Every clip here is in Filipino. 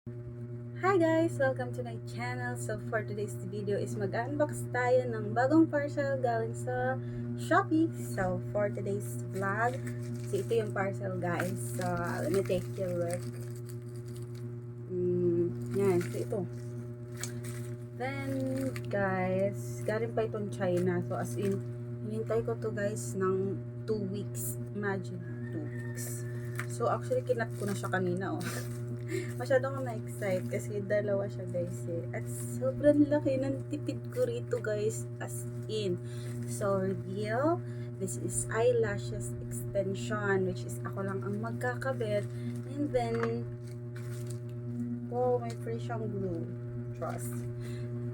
Hi guys! Welcome to my channel. So for today's video is mag-unbox tayo ng bagong parcel galing sa Shopee. So for today's vlog, so ito yung parcel guys. So let me take a look. Yan, so ito. Then guys, galing pa itong China. So as in, hinintay ko to guys ng 2 weeks. Imagine, 2 weeks. So actually, kinat ko na siya kanina oh. Masyado akong na-excite kasi dalawa siya guys eh. At sobrang laki ng tipid ko rito guys, as in. So reveal, this is eyelashes extension, which is ako lang ang magkakabit. And then, wow, may free siyang glue. Trust.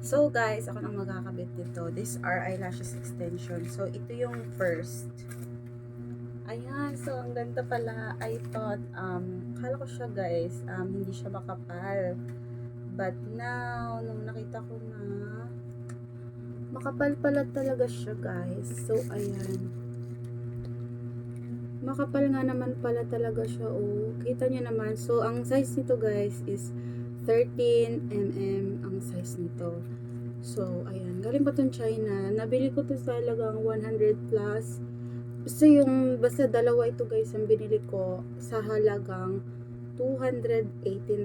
So guys, ako lang magkakabit dito. These are eyelashes extension. So ito yung first. Ayan, so ang ganda pala. I thought, kala ko siya guys, hindi siya makapal. But now, nung nakita ko na, makapal pala talaga siya guys. So, ayan. Makapal nga naman pala talaga siya, oh. Kita niyo naman. So, ang size nito guys is 13 mm ang size nito. So, ayan. Galing pa tong China. Nabili ko to sa halagang 100 plus. So, basta dalawa ito guys, ang binili ko sa halagang 218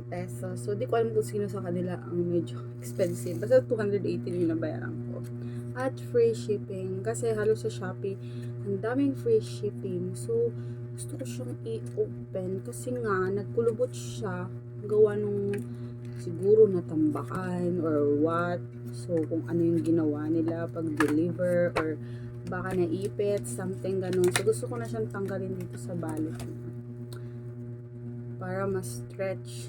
pesos. So, di ko alam kung sino sa kanila ang medyo expensive. Basta 218 yung nabayaran ko. At free shipping. Kasi halos sa Shopee, ang daming free shipping. So, gusto ko siyang i-open. Kasi nga, nagkulubot siya. Gawa nung siguro natambakan or what. So, kung ano yung ginawa nila pag-deliver or baka naipit, something ganun. So, gusto ko na siyang tanggalin dito sa balot niya. Para ma-stretch.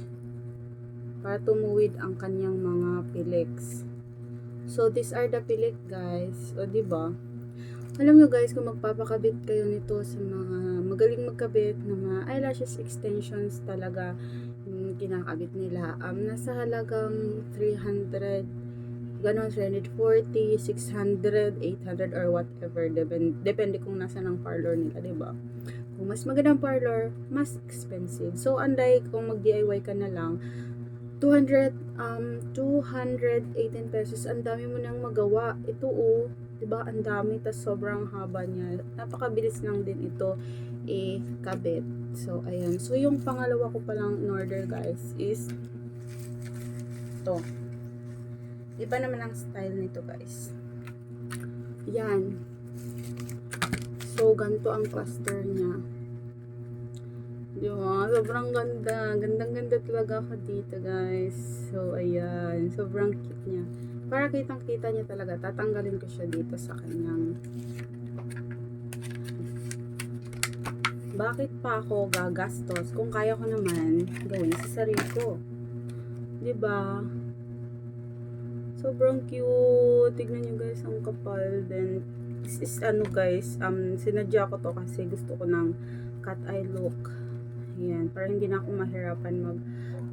Para tumuwid ang kanyang mga piliks. So, these are the pilik, guys. O, diba? Alam nyo, guys, kung magpapakabit kayo nito sa mga magaling magkabit na mga eyelashes extensions talaga yung kinakabit nila. Nasa halagang 300 ganon, 340, 600, 800 or whatever, depende kung nasa ng parlor nila, diba? Kung mas magandang parlor, mas expensive. So unlike kung mag DIY ka na lang, 218 pesos, ang dami mo nang magawa. Ito oh, diba, ang dami, tas sobrang haba niya, napakabilis lang din ito kabit. So ayan, so yung pangalawa ko palang in order guys is to. Iba naman ang style nito guys. Yan. So, ganito ang cluster niya. Diba? Sobrang ganda. Gandang-ganda talaga ako dito guys. So, ayan. Sobrang cute niya. Para kitang-kita niya talaga. Tatanggalin ko siya dito sa kanyang. Bakit pa ako gagastos kung kaya ko naman gawin sa sarili ko? Diba? Sobrang cute. Tignan nyo guys, ang kapal. Then, this is ano guys, sinadya ko to kasi gusto ko ng cat eye look. Ayan, para hindi na ako mahirapan mag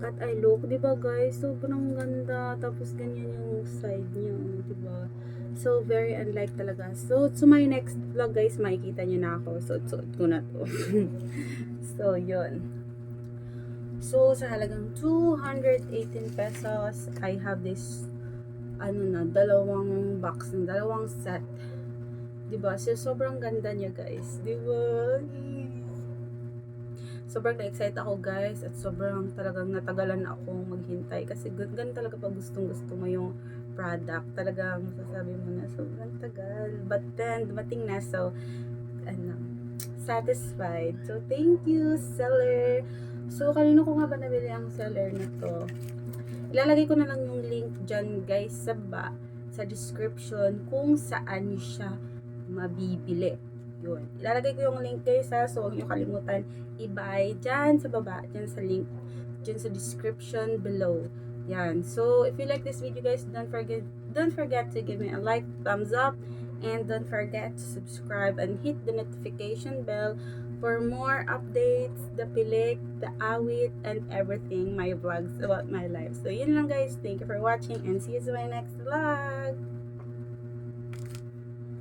cat eye look. Diba guys? Sobrang ganda. Tapos ganyan yung side niya. Diba? So, very unlike talaga. So, my next vlog guys, makikita nyo na ako. Suot ko na to. So, yun. So, sa halagang 218 pesos, I have this dalawang box, dalawang set. Diba? So, sobrang ganda niya, guys. Diba? Sobrang na-excite ako, guys. At sobrang talagang natagalan akong maghintay. Kasi ganun talaga pag gustong-gusto mo yung product. Talagang masasabi mo na sobrang tagal. But then, dumating na. So, satisfied. So, thank you, seller. So, kanino ko nga ba nabili ang seller na to? Ilalagay ko na lang yung link dyan guys sa description kung saan nyo siya mabibili. Yun. Ilalagay ko yung link guys ha. So huwag nyo kalimutan i-buy dyan sa baba. Dyan sa link. Dyan sa description below. Yan. So if you like this video guys, don't forget to give me a like, thumbs up. And don't forget to subscribe and hit the notification bell for more updates, the pilik, the awit, and everything, my vlogs about my life. So, yun lang guys. Thank you for watching and see you in my next vlog.